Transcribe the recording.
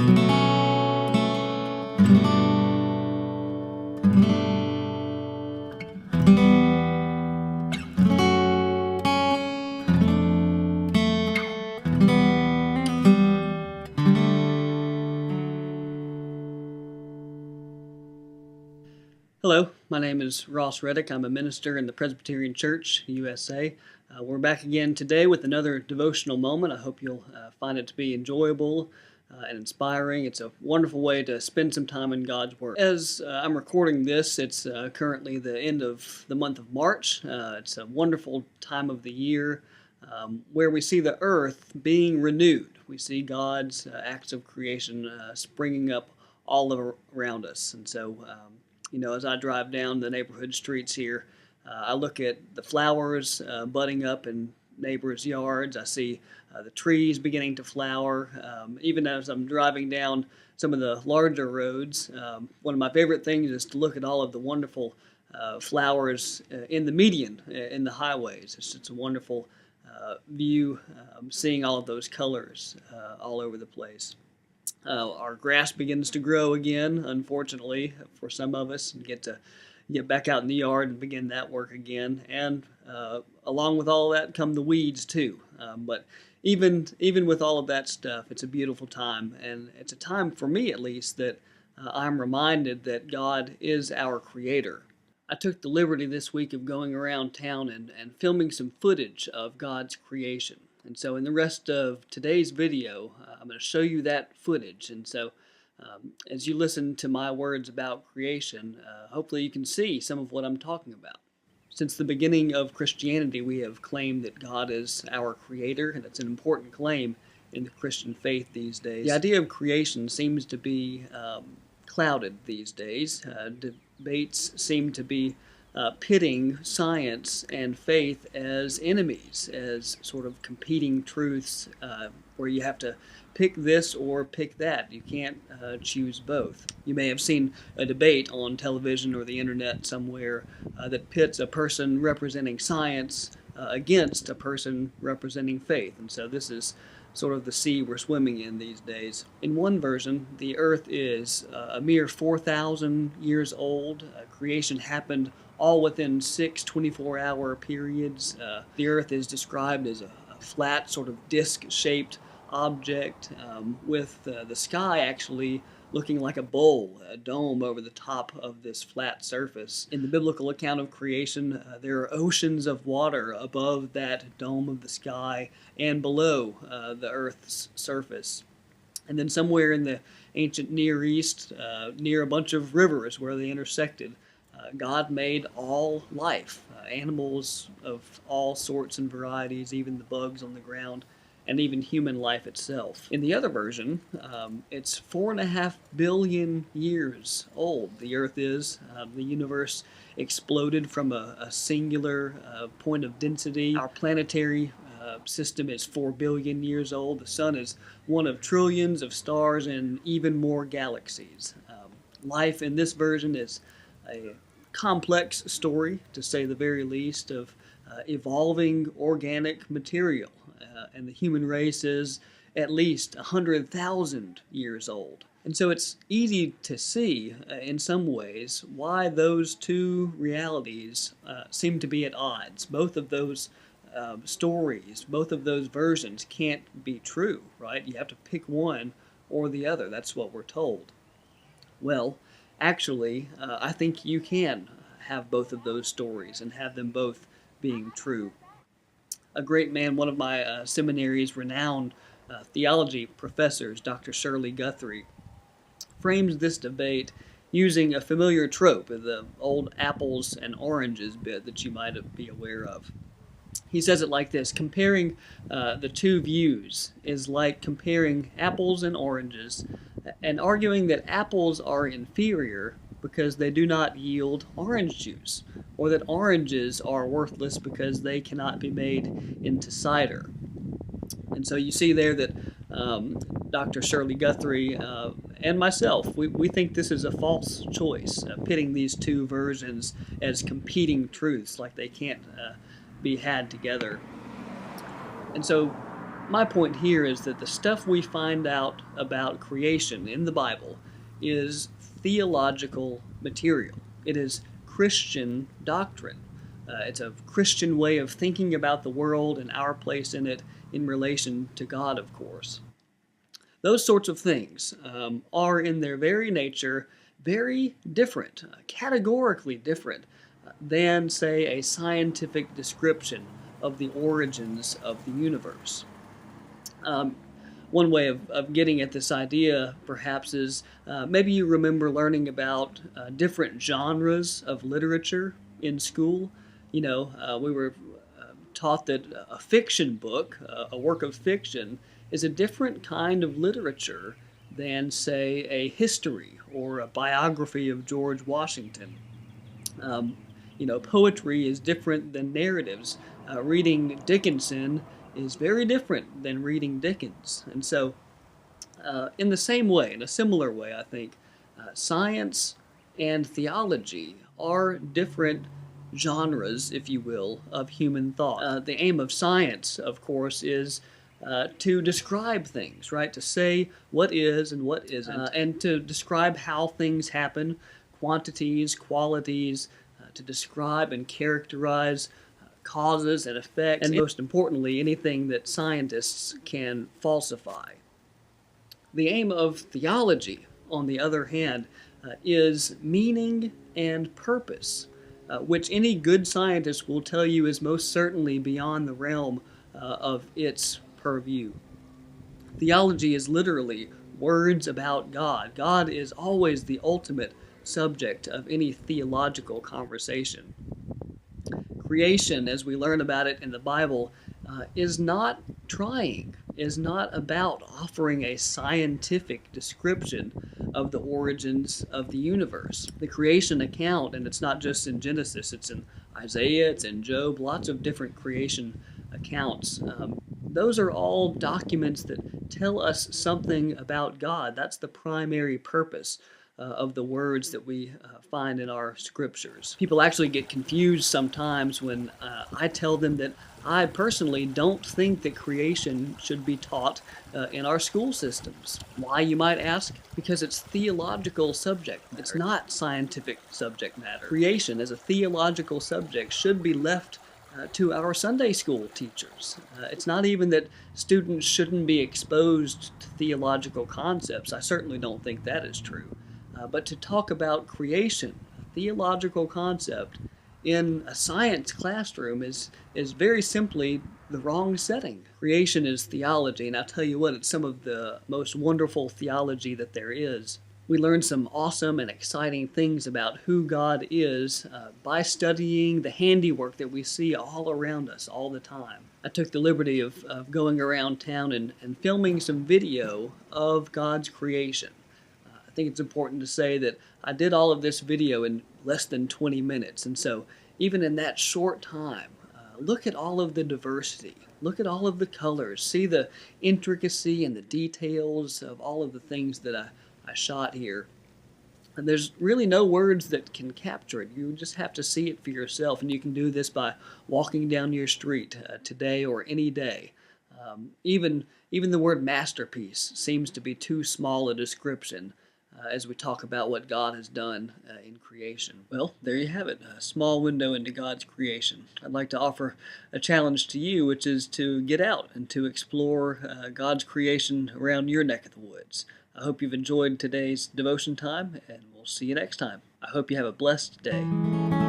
Hello, my name is Ross Reddick. I'm a minister in the Presbyterian Church, USA. We're back again today with another devotional moment. I hope you'll find it to be enjoyable and inspiring. It's a wonderful way to spend some time in God's Word. As I'm recording this, it's currently the end of the month of March. It's a wonderful time of the year where we see the earth being renewed. We see God's acts of creation springing up all around us. And so, as I drive down the neighborhood streets here, I look at the flowers budding up in neighbors' yards. I see the trees beginning to flower. Even as I'm driving down some of the larger roads, one of my favorite things is to look at all of the wonderful flowers in the median, in the highways. It's a wonderful view, seeing all of those colors all over the place. Our grass begins to grow again, unfortunately, for some of us, and get back out in the yard and begin that work again. And along with all of that come the weeds too. But even with all of that stuff, it's a beautiful time, and it's a time for me at least that I'm reminded that God is our Creator. I took the liberty this week of going around town and filming some footage of God's creation. And so in the rest of today's video, I'm going to show you that footage. And so as you listen to my words about creation, hopefully you can see some of what I'm talking about. Since the beginning of Christianity, we have claimed that God is our Creator, and it's an important claim in the Christian faith these days. The idea of creation seems to be clouded these days. Debates seem to be pitting science and faith as enemies, as sort of competing truths where you have to pick this or pick that. You can't choose both. You may have seen a debate on television or the internet somewhere that pits a person representing science against a person representing faith. And so this is sort of the sea we're swimming in these days. In one version, the earth is a mere 4,000 years old. Creation happened all within 6 24-hour periods. The earth is described as a flat, sort of disc-shaped object with the sky actually looking like a bowl, a dome over the top of this flat surface. In the biblical account of creation, there are oceans of water above that dome of the sky and below the earth's surface. And then somewhere in the ancient Near East, near a bunch of rivers where they intersected, God made all life, animals of all sorts and varieties, even the bugs on the ground, and even human life itself. In the other version, it's 4.5 billion years old. The Earth is. The universe exploded from a singular point of density. Our planetary system is 4 billion years old. The sun is one of trillions of stars and even more galaxies. Life in this version is a complex story, to say the very least, of evolving organic material. And the human race is at least 100,000 years old. And so it's easy to see, in some ways, why those two realities seem to be at odds. Both of those stories, both of those versions can't be true, right? You have to pick one or the other. That's what we're told. Well, actually, I think you can have both of those stories and have them both being true. A great man, one of my seminary's renowned theology professors, Dr. Shirley Guthrie, frames this debate using a familiar trope, the old apples and oranges bit that you might be aware of. He says it like this: comparing the two views is like comparing apples and oranges and arguing that apples are inferior because they do not yield orange juice, or that oranges are worthless because they cannot be made into cider. And so you see there that Dr. Shirley Guthrie and myself, we think this is a false choice, pitting these two versions as competing truths, like they can't be had together. And so My point here is that the stuff we find out about creation in the Bible is theological material. It is Christian doctrine. It's a Christian way of thinking about the world and our place in it in relation to God, of course. Those sorts of things are in their very nature very different, categorically different than, say, a scientific description of the origins of the universe. Um, One way of getting at this idea, perhaps, is maybe you remember learning about different genres of literature in school. We were taught that a fiction book, a work of fiction, is a different kind of literature than, say, a history or a biography of George Washington. Um, Poetry is different than narratives. Reading Dickinson is very different than reading Dickens. And so, in the same way, in a similar way, I think, science and theology are different genres, if you will, of human thought. The aim of science, of course, is to describe things, right? To say what is and what isn't, and to describe how things happen, quantities, qualities, to describe and characterize causes and effects, and most importantly, anything that scientists can falsify. The aim of theology, on the other hand, is meaning and purpose, which any good scientist will tell you is most certainly beyond the realm of its purview. Theology is literally words about God. God is always the ultimate subject of any theological conversation. Creation, as we learn about it in the Bible, is not about offering a scientific description of the origins of the universe. The creation account, and it's not just in Genesis, it's in Isaiah, it's in Job, lots of different creation accounts. Those are all documents that tell us something about God. That's the primary purpose of the words that we find in our scriptures. People actually get confused sometimes when I tell them that I personally don't think that creation should be taught in our school systems. Why, you might ask? Because it's theological subject matter. It's not scientific subject matter. Creation as a theological subject should be left to our Sunday school teachers. It's not even that students shouldn't be exposed to theological concepts. I certainly don't think that is true. But to talk about creation, a theological concept, in a science classroom is very simply the wrong setting. Creation is theology, and I'll tell you what, it's some of the most wonderful theology that there is. We learn some awesome and exciting things about who God is by studying the handiwork that we see all around us all the time. I took the liberty of going around town and filming some video of God's creation. I think it's important to say that I did all of this video in less than 20 minutes, and so even in that short time, look at all of the diversity, look at all of the colors, see the intricacy and the details of all of the things that I shot here. And there's really no words that can capture it. You just have to see it for yourself, and you can do this by walking down your street today or any day. Even the word masterpiece seems to be too small a description as we talk about what God has done in creation. Well, there you have it, a small window into God's creation. I'd like to offer a challenge to you, which is to get out and to explore God's creation around your neck of the woods. I hope you've enjoyed today's devotion time, and we'll see you next time. I hope you have a blessed day.